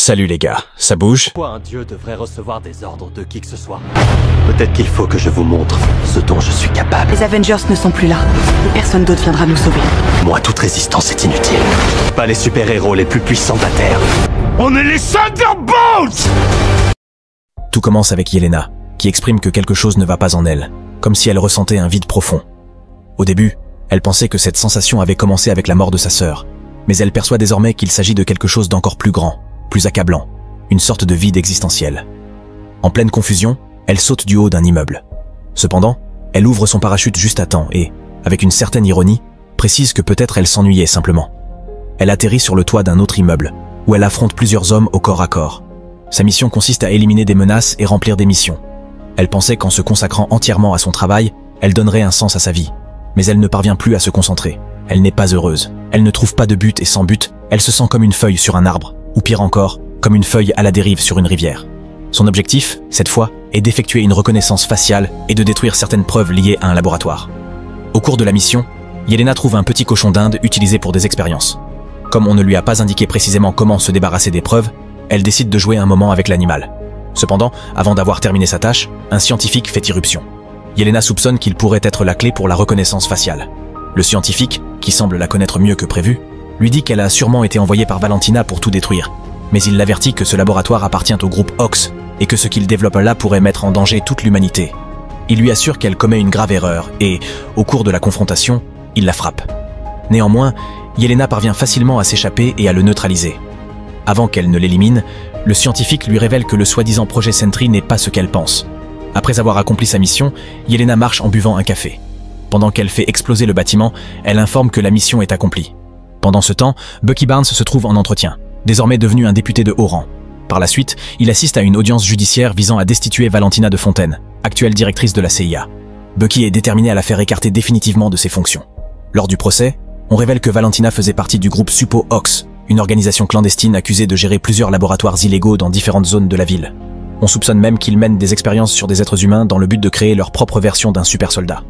Salut les gars, ça bouge? Pourquoi un dieu devrait recevoir des ordres de qui que ce soit? Peut-être qu'il faut que je vous montre ce dont je suis capable. Les Avengers ne sont plus là, et personne d'autre viendra nous sauver. Moi, toute résistance est inutile. Pas les super-héros les plus puissants de la Terre. On est les Thunderbolts! Tout commence avec Yelena, qui exprime que quelque chose ne va pas en elle, comme si elle ressentait un vide profond. Au début, elle pensait que cette sensation avait commencé avec la mort de sa sœur, mais elle perçoit désormais qu'il s'agit de quelque chose d'encore plus grand, plus accablant, une sorte de vide existentiel. En pleine confusion, elle saute du haut d'un immeuble. Cependant, elle ouvre son parachute juste à temps et, avec une certaine ironie, précise que peut-être elle s'ennuyait simplement. Elle atterrit sur le toit d'un autre immeuble, où elle affronte plusieurs hommes au corps à corps. Sa mission consiste à éliminer des menaces et remplir des missions. Elle pensait qu'en se consacrant entièrement à son travail, elle donnerait un sens à sa vie. Mais elle ne parvient plus à se concentrer. Elle n'est pas heureuse. Elle ne trouve pas de but et sans but, elle se sent comme une feuille sur un arbre, ou pire encore, comme une feuille à la dérive sur une rivière. Son objectif, cette fois, est d'effectuer une reconnaissance faciale et de détruire certaines preuves liées à un laboratoire. Au cours de la mission, Yelena trouve un petit cochon d'Inde utilisé pour des expériences. Comme on ne lui a pas indiqué précisément comment se débarrasser des preuves, elle décide de jouer un moment avec l'animal. Cependant, avant d'avoir terminé sa tâche, un scientifique fait irruption. Yelena soupçonne qu'il pourrait être la clé pour la reconnaissance faciale. Le scientifique, qui semble la connaître mieux que prévu, lui dit qu'elle a sûrement été envoyée par Valentina pour tout détruire, mais il l'avertit que ce laboratoire appartient au groupe Ox et que ce qu'il développe là pourrait mettre en danger toute l'humanité. Il lui assure qu'elle commet une grave erreur et, au cours de la confrontation, il la frappe. Néanmoins, Yelena parvient facilement à s'échapper et à le neutraliser. Avant qu'elle ne l'élimine, le scientifique lui révèle que le soi-disant projet Sentry n'est pas ce qu'elle pense. Après avoir accompli sa mission, Yelena marche en buvant un café. Pendant qu'elle fait exploser le bâtiment, elle informe que la mission est accomplie. Pendant ce temps, Bucky Barnes se trouve en entretien, désormais devenu un député de haut rang. Par la suite, il assiste à une audience judiciaire visant à destituer Valentina de Fontaine, actuelle directrice de la CIA. Bucky est déterminé à la faire écarter définitivement de ses fonctions. Lors du procès, on révèle que Valentina faisait partie du groupe Suppo Ox, une organisation clandestine accusée de gérer plusieurs laboratoires illégaux dans différentes zones de la ville. On soupçonne même qu'ils mènent des expériences sur des êtres humains dans le but de créer leur propre version d'un super soldat.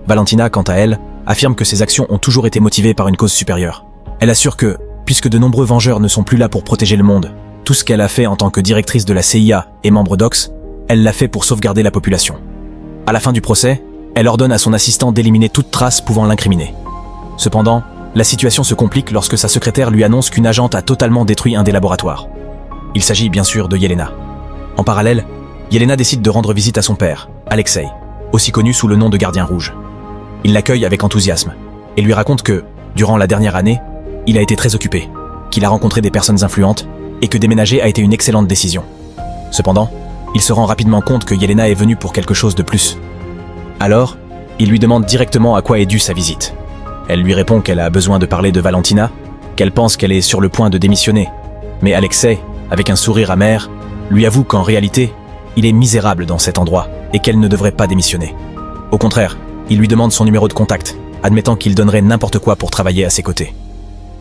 Valentina, quant à elle, affirme que ses actions ont toujours été motivées par une cause supérieure. Elle assure que, puisque de nombreux Vengeurs ne sont plus là pour protéger le monde, tout ce qu'elle a fait en tant que directrice de la CIA et membre d'Ox, elle l'a fait pour sauvegarder la population. À la fin du procès, elle ordonne à son assistant d'éliminer toute trace pouvant l'incriminer. Cependant, la situation se complique lorsque sa secrétaire lui annonce qu'une agente a totalement détruit un des laboratoires. Il s'agit bien sûr de Yelena. En parallèle, Yelena décide de rendre visite à son père, Alexei, aussi connu sous le nom de Gardien Rouge. Il l'accueille avec enthousiasme et lui raconte que, durant la dernière année, il a été très occupé, qu'il a rencontré des personnes influentes et que déménager a été une excellente décision. Cependant, il se rend rapidement compte que Yelena est venue pour quelque chose de plus. Alors, il lui demande directement à quoi est due sa visite. Elle lui répond qu'elle a besoin de parler de Valentina, qu'elle pense qu'elle est sur le point de démissionner. Mais Alexei, avec un sourire amer, lui avoue qu'en réalité, il est misérable dans cet endroit et qu'elle ne devrait pas démissionner. Au contraire, il lui demande son numéro de contact, admettant qu'il donnerait n'importe quoi pour travailler à ses côtés.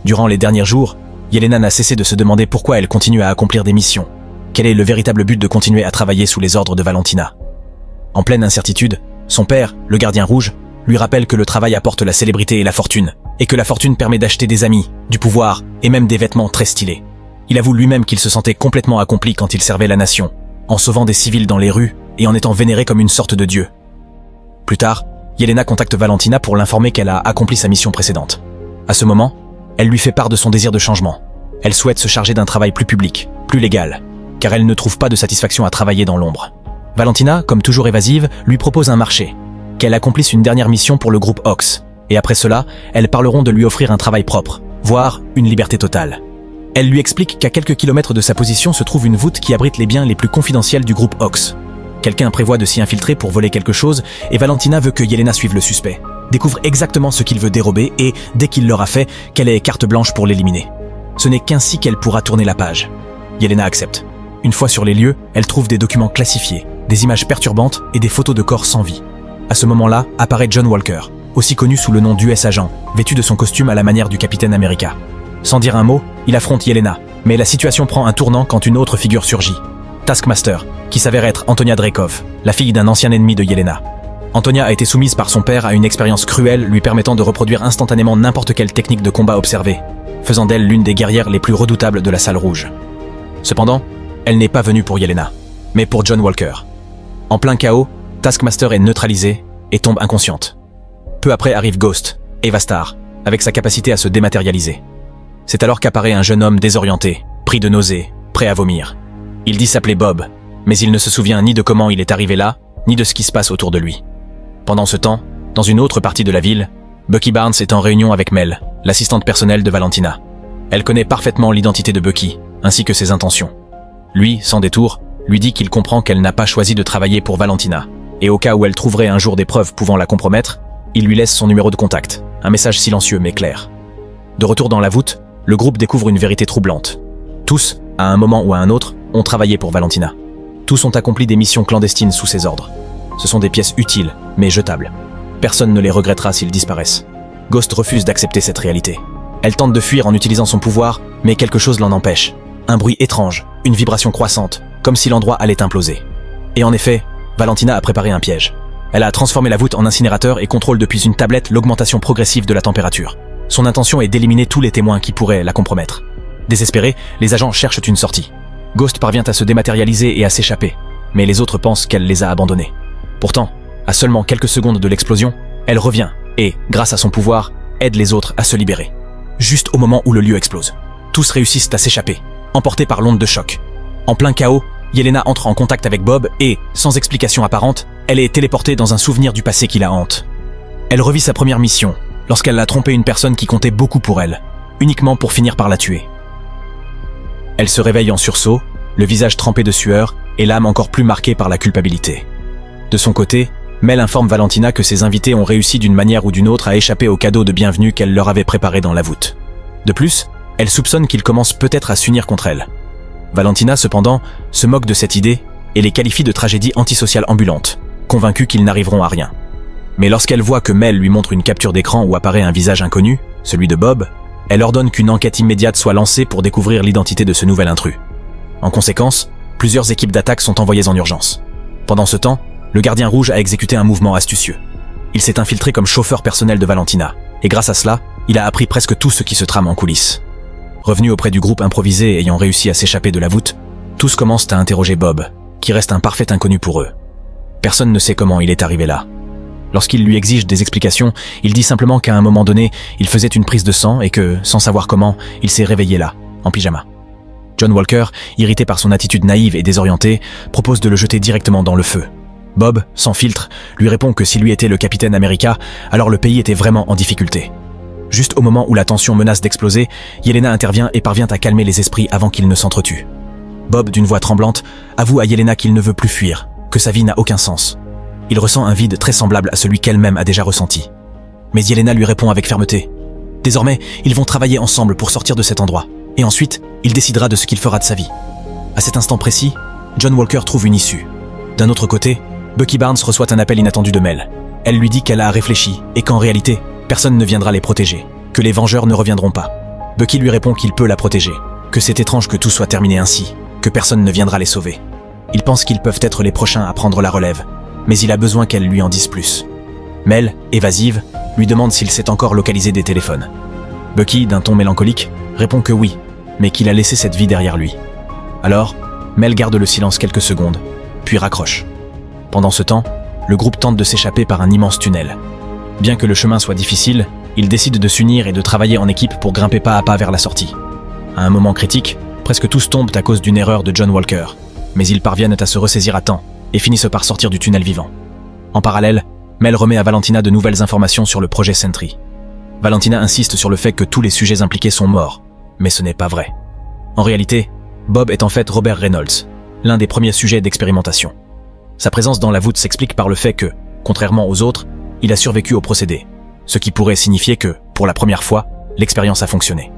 Durant les derniers jours, Yelena n'a cessé de se demander pourquoi elle continue à accomplir des missions. Quel est le véritable but de continuer à travailler sous les ordres de Valentina? En pleine incertitude, son père, le Gardien Rouge, lui rappelle que le travail apporte la célébrité et la fortune, et que la fortune permet d'acheter des amis, du pouvoir et même des vêtements très stylés. Il avoue lui-même qu'il se sentait complètement accompli quand il servait la nation, en sauvant des civils dans les rues et en étant vénéré comme une sorte de dieu. Plus tard, Yelena contacte Valentina pour l'informer qu'elle a accompli sa mission précédente. À ce moment, elle lui fait part de son désir de changement. Elle souhaite se charger d'un travail plus public, plus légal, car elle ne trouve pas de satisfaction à travailler dans l'ombre. Valentina, comme toujours évasive, lui propose un marché, qu'elle accomplisse une dernière mission pour le groupe Ox, et après cela, elles parleront de lui offrir un travail propre, voire une liberté totale. Elle lui explique qu'à quelques kilomètres de sa position se trouve une voûte qui abrite les biens les plus confidentiels du groupe Ox. Quelqu'un prévoit de s'y infiltrer pour voler quelque chose, et Valentina veut que Yelena suive le suspect, découvre exactement ce qu'il veut dérober et, dès qu'il l'aura fait, qu'elle ait carte blanche pour l'éliminer. Ce n'est qu'ainsi qu'elle pourra tourner la page. Yelena accepte. Une fois sur les lieux, elle trouve des documents classifiés, des images perturbantes et des photos de corps sans vie. À ce moment-là, apparaît John Walker, aussi connu sous le nom d'US Agent, vêtu de son costume à la manière du Capitaine America. Sans dire un mot, il affronte Yelena, mais la situation prend un tournant quand une autre figure surgit. Taskmaster, qui s'avère être Antonia Dreykov, la fille d'un ancien ennemi de Yelena. Antonia a été soumise par son père à une expérience cruelle lui permettant de reproduire instantanément n'importe quelle technique de combat observée, faisant d'elle l'une des guerrières les plus redoutables de la Salle Rouge. Cependant, elle n'est pas venue pour Yelena, mais pour John Walker. En plein chaos, Taskmaster est neutralisée et tombe inconsciente. Peu après arrive Ghost, Eva Star, avec sa capacité à se dématérialiser. C'est alors qu'apparaît un jeune homme désorienté, pris de nausées, prêt à vomir. Il dit s'appeler Bob, mais il ne se souvient ni de comment il est arrivé là, ni de ce qui se passe autour de lui. Pendant ce temps, dans une autre partie de la ville, Bucky Barnes est en réunion avec Mel, l'assistante personnelle de Valentina. Elle connaît parfaitement l'identité de Bucky, ainsi que ses intentions. Lui, sans détour, lui dit qu'il comprend qu'elle n'a pas choisi de travailler pour Valentina, et au cas où elle trouverait un jour des preuves pouvant la compromettre, il lui laisse son numéro de contact, un message silencieux mais clair. De retour dans la voûte, le groupe découvre une vérité troublante. Tous, à un moment ou à un autre, ont travaillé pour Valentina. Tous ont accompli des missions clandestines sous ses ordres. Ce sont des pièces utiles, mais jetables. Personne ne les regrettera s'ils disparaissent. Ghost refuse d'accepter cette réalité. Elle tente de fuir en utilisant son pouvoir, mais quelque chose l'en empêche. Un bruit étrange, une vibration croissante, comme si l'endroit allait imploser. Et en effet, Valentina a préparé un piège. Elle a transformé la voûte en incinérateur et contrôle depuis une tablette l'augmentation progressive de la température. Son intention est d'éliminer tous les témoins qui pourraient la compromettre. Désespérés, les agents cherchent une sortie. Ghost parvient à se dématérialiser et à s'échapper, mais les autres pensent qu'elle les a abandonnés. Pourtant, à seulement quelques secondes de l'explosion, elle revient et, grâce à son pouvoir, aide les autres à se libérer. Juste au moment où le lieu explose. Tous réussissent à s'échapper, emportés par l'onde de choc. En plein chaos, Yelena entre en contact avec Bob et, sans explication apparente, elle est téléportée dans un souvenir du passé qui la hante. Elle revit sa première mission, lorsqu'elle a trompé une personne qui comptait beaucoup pour elle, uniquement pour finir par la tuer. Elle se réveille en sursaut, le visage trempé de sueur et l'âme encore plus marquée par la culpabilité. De son côté, Mel informe Valentina que ses invités ont réussi d'une manière ou d'une autre à échapper au cadeau de bienvenue qu'elle leur avait préparé dans la voûte. De plus, elle soupçonne qu'ils commencent peut-être à s'unir contre elle. Valentina, cependant, se moque de cette idée et les qualifie de tragédie antisociale ambulante, convaincue qu'ils n'arriveront à rien. Mais lorsqu'elle voit que Mel lui montre une capture d'écran où apparaît un visage inconnu, celui de Bob, elle ordonne qu'une enquête immédiate soit lancée pour découvrir l'identité de ce nouvel intrus. En conséquence, plusieurs équipes d'attaque sont envoyées en urgence. Pendant ce temps, le gardien rouge a exécuté un mouvement astucieux. Il s'est infiltré comme chauffeur personnel de Valentina, et grâce à cela, il a appris presque tout ce qui se trame en coulisses. Revenu auprès du groupe improvisé ayant réussi à s'échapper de la voûte, tous commencent à interroger Bob, qui reste un parfait inconnu pour eux. Personne ne sait comment il est arrivé là. Lorsqu'il lui exige des explications, il dit simplement qu'à un moment donné, il faisait une prise de sang et que, sans savoir comment, il s'est réveillé là, en pyjama. John Walker, irrité par son attitude naïve et désorientée, propose de le jeter directement dans le feu. Bob, sans filtre, lui répond que si lui était le capitaine America, alors le pays était vraiment en difficulté. Juste au moment où la tension menace d'exploser, Yelena intervient et parvient à calmer les esprits avant qu'ils ne s'entretuent. Bob, d'une voix tremblante, avoue à Yelena qu'il ne veut plus fuir, que sa vie n'a aucun sens. Il ressent un vide très semblable à celui qu'elle-même a déjà ressenti. Mais Yelena lui répond avec fermeté. Désormais, ils vont travailler ensemble pour sortir de cet endroit, et ensuite, il décidera de ce qu'il fera de sa vie. À cet instant précis, John Walker trouve une issue. D'un autre côté, Bucky Barnes reçoit un appel inattendu de Mel. Elle lui dit qu'elle a réfléchi, et qu'en réalité, personne ne viendra les protéger, que les Vengeurs ne reviendront pas. Bucky lui répond qu'il peut la protéger, que c'est étrange que tout soit terminé ainsi, que personne ne viendra les sauver. Il pense qu'ils peuvent être les prochains à prendre la relève, mais il a besoin qu'elle lui en dise plus. Mel, évasive, lui demande s'il sait encore localiser des téléphones. Bucky, d'un ton mélancolique, répond que oui, mais qu'il a laissé cette vie derrière lui. Alors, Mel garde le silence quelques secondes, puis raccroche. Pendant ce temps, le groupe tente de s'échapper par un immense tunnel. Bien que le chemin soit difficile, ils décident de s'unir et de travailler en équipe pour grimper pas à pas vers la sortie. À un moment critique, presque tous tombent à cause d'une erreur de John Walker, mais ils parviennent à se ressaisir à temps et finissent par sortir du tunnel vivant. En parallèle, Mel remet à Valentina de nouvelles informations sur le projet Sentry. Valentina insiste sur le fait que tous les sujets impliqués sont morts, mais ce n'est pas vrai. En réalité, Bob est en fait Robert Reynolds, l'un des premiers sujets d'expérimentation. Sa présence dans la voûte s'explique par le fait que, contrairement aux autres, il a survécu au procédé, ce qui pourrait signifier que, pour la première fois, l'expérience a fonctionné.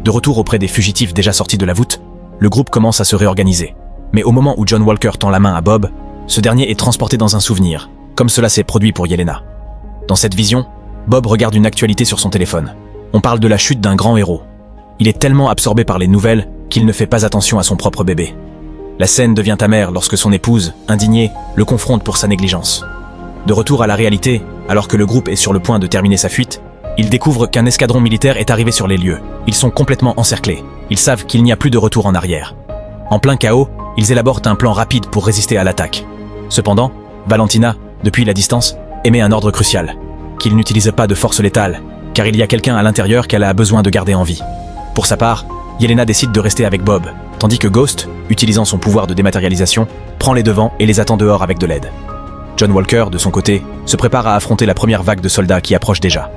De retour auprès des fugitifs déjà sortis de la voûte, le groupe commence à se réorganiser. Mais au moment où John Walker tend la main à Bob, ce dernier est transporté dans un souvenir, comme cela s'est produit pour Yelena. Dans cette vision, Bob regarde une actualité sur son téléphone. On parle de la chute d'un grand héros. Il est tellement absorbé par les nouvelles qu'il ne fait pas attention à son propre bébé. La scène devient amère lorsque son épouse, indignée, le confronte pour sa négligence. De retour à la réalité, alors que le groupe est sur le point de terminer sa fuite, ils découvrent qu'un escadron militaire est arrivé sur les lieux. Ils sont complètement encerclés. Ils savent qu'il n'y a plus de retour en arrière. En plein chaos, ils élaborent un plan rapide pour résister à l'attaque. Cependant, Valentina, depuis la distance, émet un ordre crucial, qu'ils n'utilisent pas de force létale, car il y a quelqu'un à l'intérieur qu'elle a besoin de garder en vie. Pour sa part, Yelena décide de rester avec Bob, tandis que Ghost, utilisant son pouvoir de dématérialisation, prend les devants et les attend dehors avec de l'aide. John Walker, de son côté, se prépare à affronter la première vague de soldats qui approche déjà.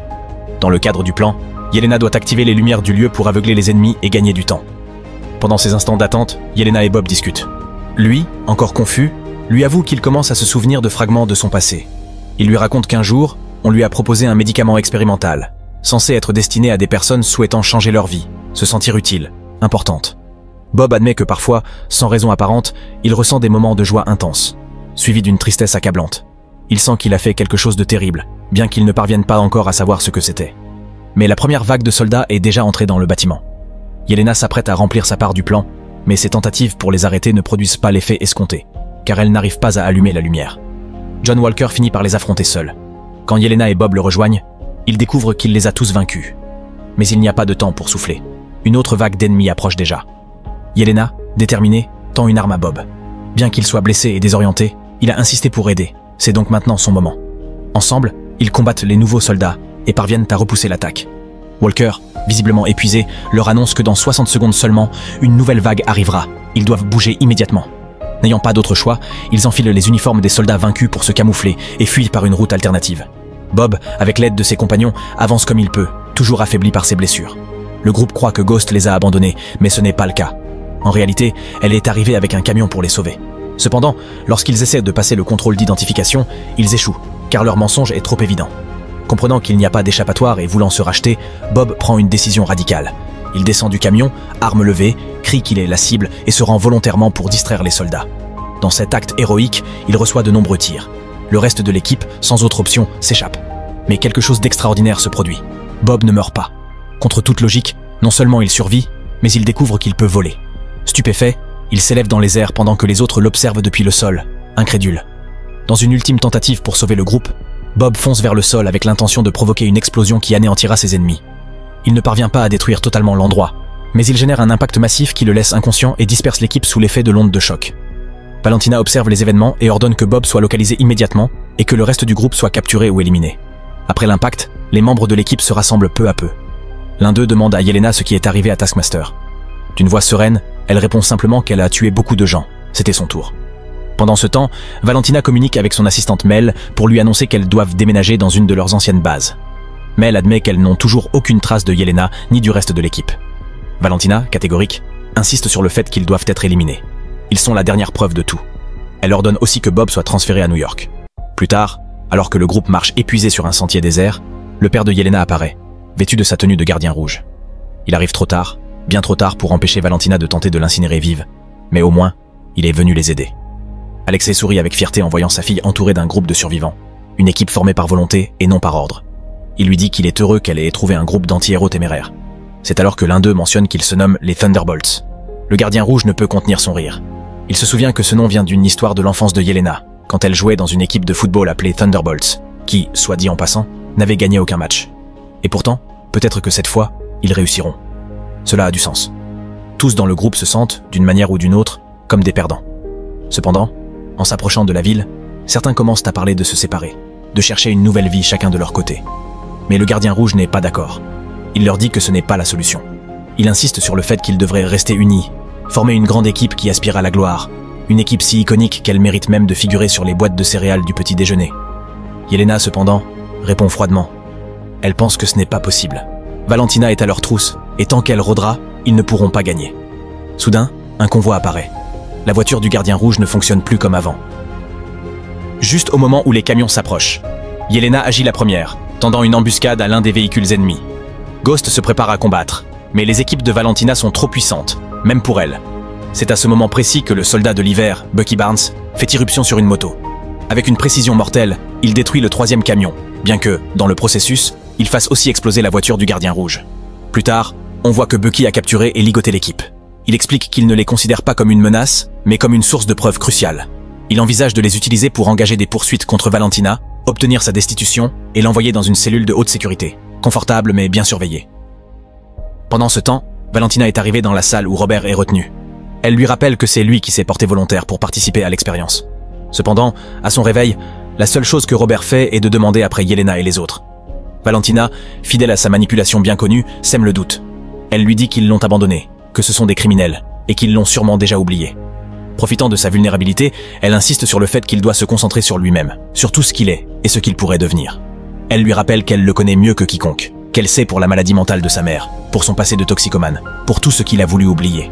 Dans le cadre du plan, Yelena doit activer les lumières du lieu pour aveugler les ennemis et gagner du temps. Pendant ces instants d'attente, Yelena et Bob discutent. Lui, encore confus, lui avoue qu'il commence à se souvenir de fragments de son passé. Il lui raconte qu'un jour, on lui a proposé un médicament expérimental, censé être destiné à des personnes souhaitant changer leur vie, se sentir utile, importante. Bob admet que parfois, sans raison apparente, il ressent des moments de joie intense, suivis d'une tristesse accablante. Il sent qu'il a fait quelque chose de terrible, bien qu'il ne parvienne pas encore à savoir ce que c'était. Mais la première vague de soldats est déjà entrée dans le bâtiment. Yelena s'apprête à remplir sa part du plan, mais ses tentatives pour les arrêter ne produisent pas l'effet escompté, car elle n'arrive pas à allumer la lumière. John Walker finit par les affronter seul. Quand Yelena et Bob le rejoignent, il découvre qu'il les a tous vaincus. Mais il n'y a pas de temps pour souffler. Une autre vague d'ennemis approche déjà. Yelena, déterminée, tend une arme à Bob. Bien qu'il soit blessé et désorienté, il a insisté pour aider. C'est donc maintenant son moment. Ensemble, ils combattent les nouveaux soldats et parviennent à repousser l'attaque. Walker, visiblement épuisé, leur annonce que dans 60 secondes seulement, une nouvelle vague arrivera. Ils doivent bouger immédiatement. N'ayant pas d'autre choix, ils enfilent les uniformes des soldats vaincus pour se camoufler et fuient par une route alternative. Bob, avec l'aide de ses compagnons, avance comme il peut, toujours affaibli par ses blessures. Le groupe croit que Ghost les a abandonnés, mais ce n'est pas le cas. En réalité, elle est arrivée avec un camion pour les sauver. Cependant, lorsqu'ils essaient de passer le contrôle d'identification, ils échouent, car leur mensonge est trop évident. Comprenant qu'il n'y a pas d'échappatoire et voulant se racheter, Bob prend une décision radicale. Il descend du camion, arme levée, crie qu'il est la cible et se rend volontairement pour distraire les soldats. Dans cet acte héroïque, il reçoit de nombreux tirs. Le reste de l'équipe, sans autre option, s'échappe. Mais quelque chose d'extraordinaire se produit. Bob ne meurt pas. Contre toute logique, non seulement il survit, mais il découvre qu'il peut voler. Stupéfait, il s'élève dans les airs pendant que les autres l'observent depuis le sol, incrédule. Dans une ultime tentative pour sauver le groupe, Bob fonce vers le sol avec l'intention de provoquer une explosion qui anéantira ses ennemis. Il ne parvient pas à détruire totalement l'endroit, mais il génère un impact massif qui le laisse inconscient et disperse l'équipe sous l'effet de l'onde de choc. Valentina observe les événements et ordonne que Bob soit localisé immédiatement et que le reste du groupe soit capturé ou éliminé. Après l'impact, les membres de l'équipe se rassemblent peu à peu. L'un d'eux demande à Yelena ce qui est arrivé à Taskmaster. D'une voix sereine, elle répond simplement qu'elle a tué beaucoup de gens. C'était son tour. Pendant ce temps, Valentina communique avec son assistante Mel pour lui annoncer qu'elles doivent déménager dans une de leurs anciennes bases. Mel admet qu'elles n'ont toujours aucune trace de Yelena ni du reste de l'équipe. Valentina, catégorique, insiste sur le fait qu'ils doivent être éliminés. Ils sont la dernière preuve de tout. Elle ordonne aussi que Bob soit transféré à New York. Plus tard, alors que le groupe marche épuisé sur un sentier désert, le père de Yelena apparaît, vêtu de sa tenue de gardien rouge. Il arrive trop tard, bien trop tard pour empêcher Valentina de tenter de l'incinérer vive, mais au moins, il est venu les aider. Alexei sourit avec fierté en voyant sa fille entourée d'un groupe de survivants, une équipe formée par volonté et non par ordre. Il lui dit qu'il est heureux qu'elle ait trouvé un groupe d'anti-héros téméraires. C'est alors que l'un d'eux mentionne qu'ils se nomment les Thunderbolts. Le gardien rouge ne peut contenir son rire. Il se souvient que ce nom vient d'une histoire de l'enfance de Yelena, quand elle jouait dans une équipe de football appelée Thunderbolts, qui, soit dit en passant, n'avait gagné aucun match. Et pourtant, peut-être que cette fois, ils réussiront. Cela a du sens. Tous dans le groupe se sentent, d'une manière ou d'une autre, comme des perdants. Cependant, en s'approchant de la ville, certains commencent à parler de se séparer, de chercher une nouvelle vie chacun de leur côté. Mais le gardien rouge n'est pas d'accord. Il leur dit que ce n'est pas la solution. Il insiste sur le fait qu'ils devraient rester unis, former une grande équipe qui aspire à la gloire, une équipe si iconique qu'elle mérite même de figurer sur les boîtes de céréales du petit déjeuner. Yelena, cependant, répond froidement. Elle pense que ce n'est pas possible. Valentina est à leur trousse, et tant qu'elle rôdera, ils ne pourront pas gagner. Soudain, un convoi apparaît. La voiture du gardien rouge ne fonctionne plus comme avant. Juste au moment où les camions s'approchent, Yelena agit la première, tendant une embuscade à l'un des véhicules ennemis. Ghost se prépare à combattre, mais les équipes de Valentina sont trop puissantes, même pour elle. C'est à ce moment précis que le soldat de l'hiver, Bucky Barnes, fait irruption sur une moto. Avec une précision mortelle, il détruit le troisième camion, bien que, dans le processus, il fasse aussi exploser la voiture du gardien rouge. Plus tard, on voit que Bucky a capturé et ligoté l'équipe. Il explique qu'il ne les considère pas comme une menace, mais comme une source de preuves cruciales. Il envisage de les utiliser pour engager des poursuites contre Valentina, obtenir sa destitution et l'envoyer dans une cellule de haute sécurité, confortable mais bien surveillée. Pendant ce temps, Valentina est arrivée dans la salle où Robert est retenu. Elle lui rappelle que c'est lui qui s'est porté volontaire pour participer à l'expérience. Cependant, à son réveil, la seule chose que Robert fait est de demander après Yelena et les autres. Valentina, fidèle à sa manipulation bien connue, sème le doute. Elle lui dit qu'ils l'ont abandonné, que ce sont des criminels, et qu'ils l'ont sûrement déjà oublié. Profitant de sa vulnérabilité, elle insiste sur le fait qu'il doit se concentrer sur lui-même, sur tout ce qu'il est et ce qu'il pourrait devenir. Elle lui rappelle qu'elle le connaît mieux que quiconque, qu'elle sait pour la maladie mentale de sa mère, pour son passé de toxicomane, pour tout ce qu'il a voulu oublier.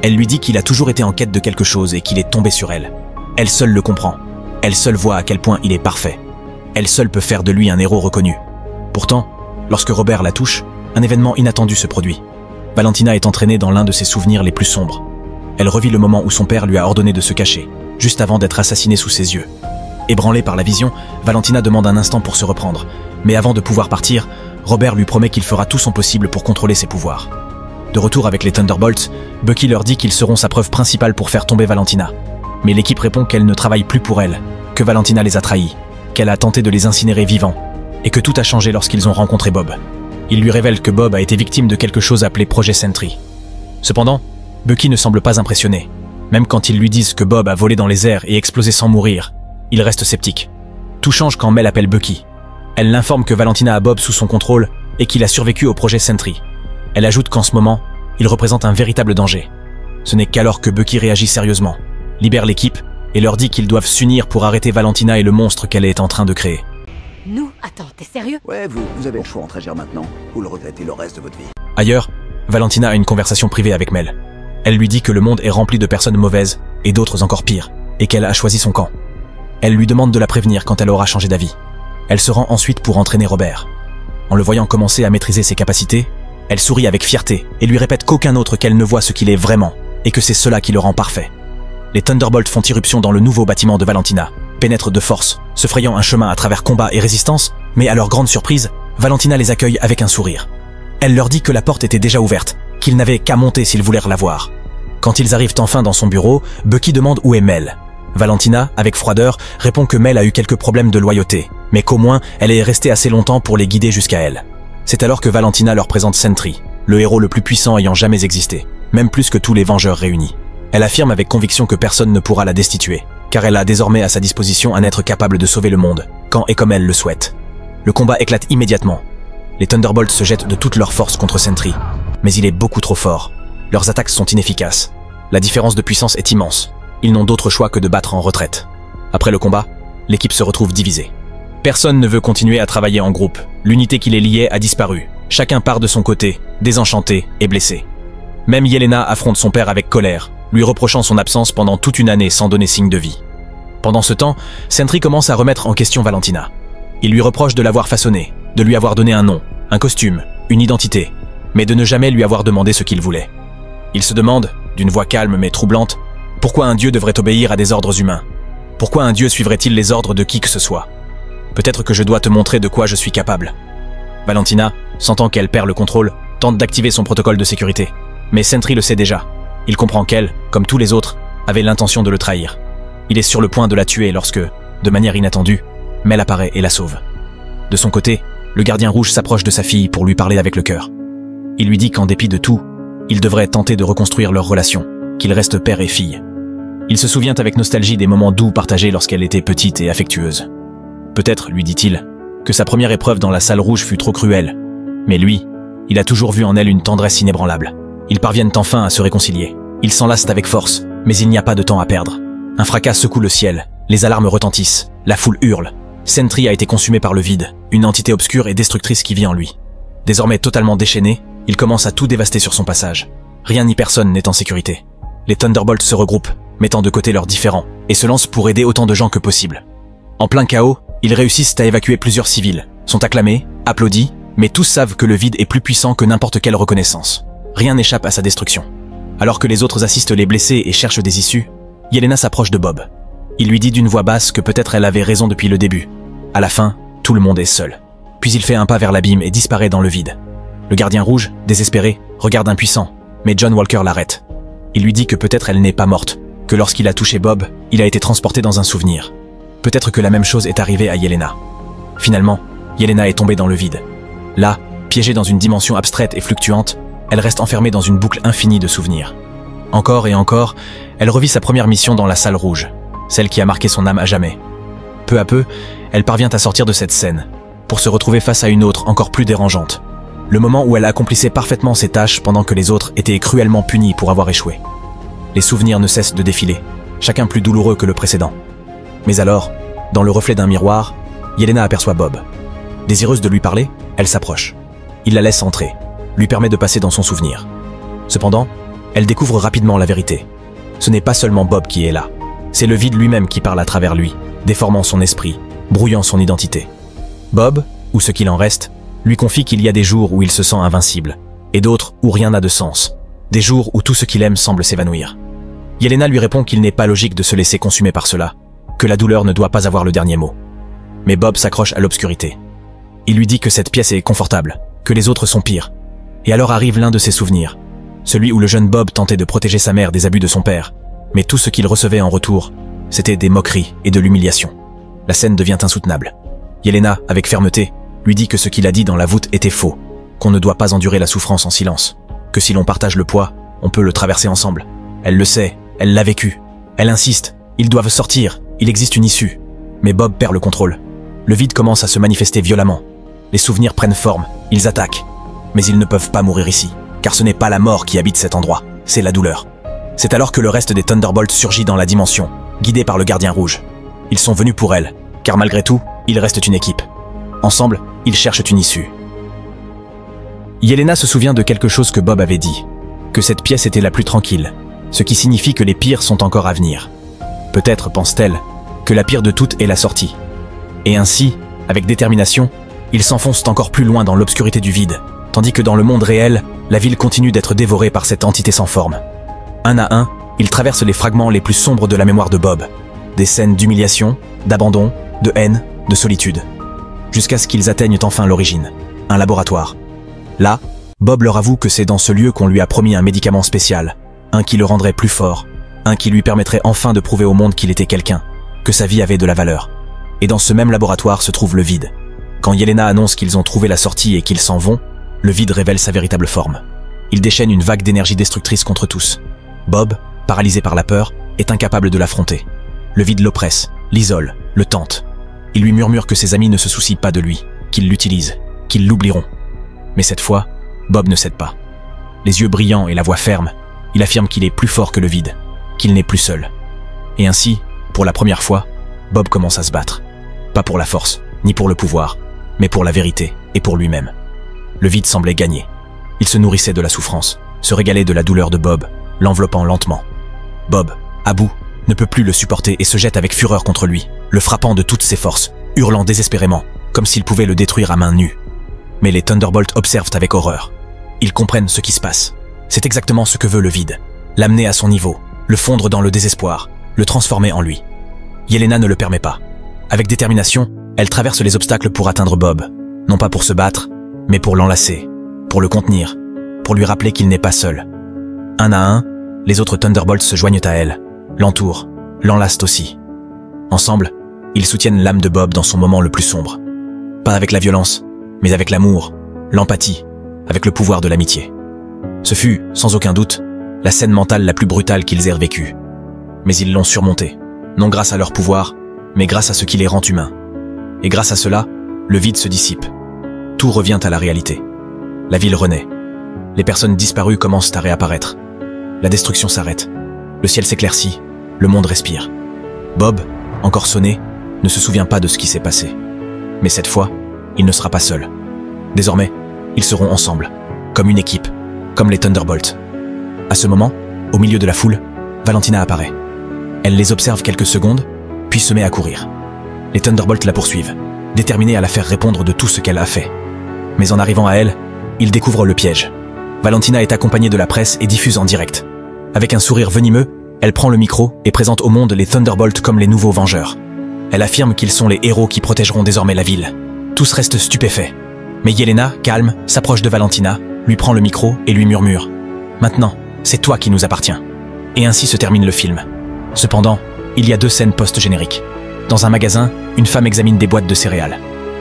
Elle lui dit qu'il a toujours été en quête de quelque chose et qu'il est tombé sur elle. Elle seule le comprend. Elle seule voit à quel point il est parfait. Elle seule peut faire de lui un héros reconnu. Pourtant, lorsque Robert la touche, un événement inattendu se produit. Valentina est entraînée dans l'un de ses souvenirs les plus sombres. Elle revit le moment où son père lui a ordonné de se cacher, juste avant d'être assassiné sous ses yeux. Ébranlée par la vision, Valentina demande un instant pour se reprendre. Mais avant de pouvoir partir, Robert lui promet qu'il fera tout son possible pour contrôler ses pouvoirs. De retour avec les Thunderbolts, Bucky leur dit qu'ils seront sa preuve principale pour faire tomber Valentina. Mais l'équipe répond qu'elle ne travaille plus pour elle, que Valentina les a trahis, qu'elle a tenté de les incinérer vivants, et que tout a changé lorsqu'ils ont rencontré Bob. Il lui révèle que Bob a été victime de quelque chose appelé Projet Sentry. Cependant, Bucky ne semble pas impressionné. Même quand ils lui disent que Bob a volé dans les airs et explosé sans mourir, il reste sceptique. Tout change quand Mel appelle Bucky. Elle l'informe que Valentina a Bob sous son contrôle et qu'il a survécu au Projet Sentry. Elle ajoute qu'en ce moment, il représente un véritable danger. Ce n'est qu'alors que Bucky réagit sérieusement, libère l'équipe et leur dit qu'ils doivent s'unir pour arrêter Valentina et le monstre qu'elle est en train de créer. Nous? Attends, t'es sérieux? Ouais, vous avez le choix entre agir maintenant ou le regretter le reste de votre vie. Ailleurs, Valentina a une conversation privée avec Mel. Elle lui dit que le monde est rempli de personnes mauvaises et d'autres encore pires, et qu'elle a choisi son camp. Elle lui demande de la prévenir quand elle aura changé d'avis. Elle se rend ensuite pour entraîner Robert. En le voyant commencer à maîtriser ses capacités, elle sourit avec fierté et lui répète qu'aucun autre qu'elle ne voit ce qu'il est vraiment, et que c'est cela qui le rend parfait. Les Thunderbolts font irruption dans le nouveau bâtiment de Valentina, pénètrent de force, se frayant un chemin à travers combat et résistance, mais à leur grande surprise, Valentina les accueille avec un sourire. Elle leur dit que la porte était déjà ouverte, qu'ils n'avaient qu'à monter s'ils voulaient la voir. Quand ils arrivent enfin dans son bureau, Bucky demande où est Mel. Valentina, avec froideur, répond que Mel a eu quelques problèmes de loyauté, mais qu'au moins elle est restée assez longtemps pour les guider jusqu'à elle. C'est alors que Valentina leur présente Sentry, le héros le plus puissant ayant jamais existé, même plus que tous les Vengeurs réunis. Elle affirme avec conviction que personne ne pourra la destituer, car elle a désormais à sa disposition un être capable de sauver le monde, quand et comme elle le souhaite. Le combat éclate immédiatement. Les Thunderbolts se jettent de toute leur force contre Sentry, mais il est beaucoup trop fort. Leurs attaques sont inefficaces. La différence de puissance est immense. Ils n'ont d'autre choix que de battre en retraite. Après le combat, l'équipe se retrouve divisée. Personne ne veut continuer à travailler en groupe. L'unité qui les liait a disparu. Chacun part de son côté, désenchanté et blessé. Même Yelena affronte son père avec colère, lui reprochant son absence pendant toute une année sans donner signe de vie. Pendant ce temps, Sentry commence à remettre en question Valentina. Il lui reproche de l'avoir façonnée, de lui avoir donné un nom, un costume, une identité, mais de ne jamais lui avoir demandé ce qu'il voulait. Il se demande, d'une voix calme mais troublante, pourquoi un dieu devrait obéir à des ordres humains? Pourquoi un dieu suivrait-il les ordres de qui que ce soit? Peut-être que je dois te montrer de quoi je suis capable. Valentina, sentant qu'elle perd le contrôle, tente d'activer son protocole de sécurité. Mais Sentry le sait déjà. Il comprend qu'elle, comme tous les autres, avait l'intention de le trahir. Il est sur le point de la tuer lorsque, de manière inattendue, Mel apparaît et la sauve. De son côté, le gardien rouge s'approche de sa fille pour lui parler avec le cœur. Il lui dit qu'en dépit de tout, il devrait tenter de reconstruire leur relation, qu'ils restent père et fille. Il se souvient avec nostalgie des moments doux partagés lorsqu'elle était petite et affectueuse. Peut-être, lui dit-il, que sa première épreuve dans la salle rouge fut trop cruelle. Mais lui, il a toujours vu en elle une tendresse inébranlable. Ils parviennent enfin à se réconcilier. Ils s'enlacent avec force, mais il n'y a pas de temps à perdre. Un fracas secoue le ciel, les alarmes retentissent, la foule hurle. Sentry a été consumé par le vide, une entité obscure et destructrice qui vit en lui. Désormais totalement déchaîné, il commence à tout dévaster sur son passage. Rien ni personne n'est en sécurité. Les Thunderbolts se regroupent, mettant de côté leurs différends, et se lancent pour aider autant de gens que possible. En plein chaos, ils réussissent à évacuer plusieurs civils, sont acclamés, applaudis, mais tous savent que le vide est plus puissant que n'importe quelle reconnaissance. Rien n'échappe à sa destruction. Alors que les autres assistent les blessés et cherchent des issues, Yelena s'approche de Bob. Il lui dit d'une voix basse que peut-être elle avait raison depuis le début. À la fin, tout le monde est seul. Puis il fait un pas vers l'abîme et disparaît dans le vide. Le gardien rouge, désespéré, regarde impuissant, mais John Walker l'arrête. Il lui dit que peut-être elle n'est pas morte, que lorsqu'il a touché Bob, il a été transporté dans un souvenir. Peut-être que la même chose est arrivée à Yelena. Finalement, Yelena est tombée dans le vide. Là, piégée dans une dimension abstraite et fluctuante, elle reste enfermée dans une boucle infinie de souvenirs. Encore et encore, elle revit sa première mission dans la salle rouge, celle qui a marqué son âme à jamais. Peu à peu, elle parvient à sortir de cette scène, pour se retrouver face à une autre encore plus dérangeante. Le moment où elle accomplissait parfaitement ses tâches pendant que les autres étaient cruellement punis pour avoir échoué. Les souvenirs ne cessent de défiler, chacun plus douloureux que le précédent. Mais alors, dans le reflet d'un miroir, Yelena aperçoit Bob. Désireuse de lui parler, elle s'approche. Il la laisse entrer, lui permet de passer dans son souvenir. Cependant, elle découvre rapidement la vérité. Ce n'est pas seulement Bob qui est là, c'est le vide lui-même qui parle à travers lui, déformant son esprit, brouillant son identité. Bob, ou ce qu'il en reste, lui confie qu'il y a des jours où il se sent invincible, et d'autres où rien n'a de sens, des jours où tout ce qu'il aime semble s'évanouir. Yelena lui répond qu'il n'est pas logique de se laisser consumer par cela, que la douleur ne doit pas avoir le dernier mot. Mais Bob s'accroche à l'obscurité. Il lui dit que cette pièce est confortable, que les autres sont pires. Et alors arrive l'un de ses souvenirs, celui où le jeune Bob tentait de protéger sa mère des abus de son père, mais tout ce qu'il recevait en retour, c'était des moqueries et de l'humiliation. La scène devient insoutenable. Yelena, avec fermeté, lui dit que ce qu'il a dit dans la voûte était faux, qu'on ne doit pas endurer la souffrance en silence, que si l'on partage le poids, on peut le traverser ensemble. Elle le sait, elle l'a vécu. Elle insiste, ils doivent sortir, il existe une issue. Mais Bob perd le contrôle. Le vide commence à se manifester violemment. Les souvenirs prennent forme, ils attaquent. Mais ils ne peuvent pas mourir ici, car ce n'est pas la mort qui habite cet endroit, c'est la douleur. C'est alors que le reste des Thunderbolts surgit dans la dimension, guidé par le gardien rouge. Ils sont venus pour elle, car malgré tout, ils restent une équipe. Ensemble, ils cherchent une issue. Yelena se souvient de quelque chose que Bob avait dit, que cette pièce était la plus tranquille, ce qui signifie que les pires sont encore à venir. Peut-être, pense-t-elle, que la pire de toutes est la sortie. Et ainsi, avec détermination, ils s'enfoncent encore plus loin dans l'obscurité du vide, tandis que dans le monde réel, la ville continue d'être dévorée par cette entité sans forme. Un à un, ils traversent les fragments les plus sombres de la mémoire de Bob, des scènes d'humiliation, d'abandon, de haine, de solitude, jusqu'à ce qu'ils atteignent enfin l'origine, un laboratoire. Là, Bob leur avoue que c'est dans ce lieu qu'on lui a promis un médicament spécial, un qui le rendrait plus fort, un qui lui permettrait enfin de prouver au monde qu'il était quelqu'un, que sa vie avait de la valeur. Et dans ce même laboratoire se trouve le vide. Quand Yelena annonce qu'ils ont trouvé la sortie et qu'ils s'en vont, le vide révèle sa véritable forme. Il déchaîne une vague d'énergie destructrice contre tous. Bob, paralysé par la peur, est incapable de l'affronter. Le vide l'oppresse, l'isole, le tente. Il lui murmure que ses amis ne se soucient pas de lui, qu'ils l'utilisent, qu'ils l'oublieront. Mais cette fois, Bob ne cède pas. Les yeux brillants et la voix ferme, il affirme qu'il est plus fort que le vide, qu'il n'est plus seul. Et ainsi, pour la première fois, Bob commence à se battre. Pas pour la force, ni pour le pouvoir, mais pour la vérité et pour lui-même. Le vide semblait gagner. Il se nourrissait de la souffrance, se régalait de la douleur de Bob, l'enveloppant lentement. Bob, à bout, ne peut plus le supporter et se jette avec fureur contre lui, le frappant de toutes ses forces, hurlant désespérément, comme s'il pouvait le détruire à main nue. Mais les Thunderbolts observent avec horreur. Ils comprennent ce qui se passe. C'est exactement ce que veut le vide. L'amener à son niveau, le fondre dans le désespoir, le transformer en lui. Yelena ne le permet pas. Avec détermination, elle traverse les obstacles pour atteindre Bob. Non pas pour se battre, mais pour l'enlacer, pour le contenir, pour lui rappeler qu'il n'est pas seul. Un à un, les autres Thunderbolts se joignent à elle, l'entourent, l'enlacent aussi. Ensemble, ils soutiennent l'âme de Bob dans son moment le plus sombre. Pas avec la violence, mais avec l'amour, l'empathie, avec le pouvoir de l'amitié. Ce fut, sans aucun doute, la scène mentale la plus brutale qu'ils aient vécue. Mais ils l'ont surmontée, non grâce à leur pouvoir, mais grâce à ce qui les rend humains. Et grâce à cela, le vide se dissipe. Tout revient à la réalité. La ville renaît. Les personnes disparues commencent à réapparaître. La destruction s'arrête. Le ciel s'éclaircit. Le monde respire. Bob, encore sonné, ne se souvient pas de ce qui s'est passé. Mais cette fois, il ne sera pas seul. Désormais, ils seront ensemble, comme une équipe, comme les Thunderbolts. À ce moment, au milieu de la foule, Valentina apparaît. Elle les observe quelques secondes, puis se met à courir. Les Thunderbolts la poursuivent, déterminés à la faire répondre de tout ce qu'elle a fait. Mais en arrivant à elle, ils découvrent le piège. Valentina est accompagnée de la presse et diffuse en direct. Avec un sourire venimeux, elle prend le micro et présente au monde les Thunderbolts comme les nouveaux Vengeurs. Elle affirme qu'ils sont les héros qui protégeront désormais la ville. Tous restent stupéfaits. Mais Yelena, calme, s'approche de Valentina, lui prend le micro et lui murmure « Maintenant, c'est toi qui nous appartiens ». Et ainsi se termine le film. Cependant, il y a 2 scènes post-génériques. Dans un magasin, une femme examine des boîtes de céréales.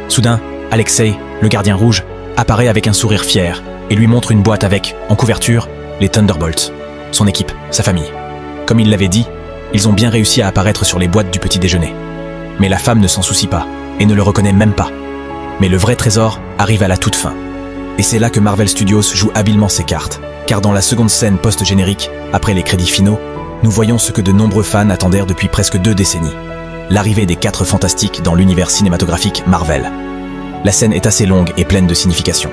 Soudain, Alexei, le gardien rouge, apparaît avec un sourire fier et lui montre une boîte avec, en couverture, les Thunderbolts. son équipe, sa famille. Comme il l'avait dit, ils ont bien réussi à apparaître sur les boîtes du petit déjeuner. Mais la femme ne s'en soucie pas, et ne le reconnaît même pas. Mais le vrai trésor arrive à la toute fin. Et c'est là que Marvel Studios joue habilement ses cartes, car dans la seconde scène post-générique, après les crédits finaux, nous voyons ce que de nombreux fans attendèrent depuis presque 2 décennies. L'arrivée des 4 Fantastiques dans l'univers cinématographique Marvel. La scène est assez longue et pleine de signification.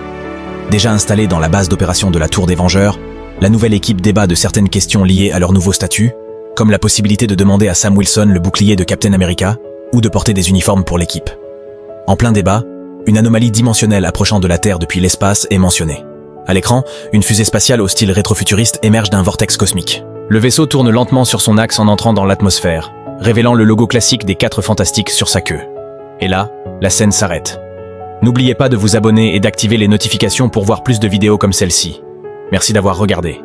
Déjà installée dans la base d'opération de la Tour des Vengeurs, la nouvelle équipe débat de certaines questions liées à leur nouveau statut, comme la possibilité de demander à Sam Wilson le bouclier de Captain America, ou de porter des uniformes pour l'équipe. En plein débat, une anomalie dimensionnelle approchant de la Terre depuis l'espace est mentionnée. À l'écran, une fusée spatiale au style rétrofuturiste émerge d'un vortex cosmique. Le vaisseau tourne lentement sur son axe en entrant dans l'atmosphère, révélant le logo classique des 4 Fantastiques sur sa queue. Et là, la scène s'arrête. N'oubliez pas de vous abonner et d'activer les notifications pour voir plus de vidéos comme celle-ci. Merci d'avoir regardé.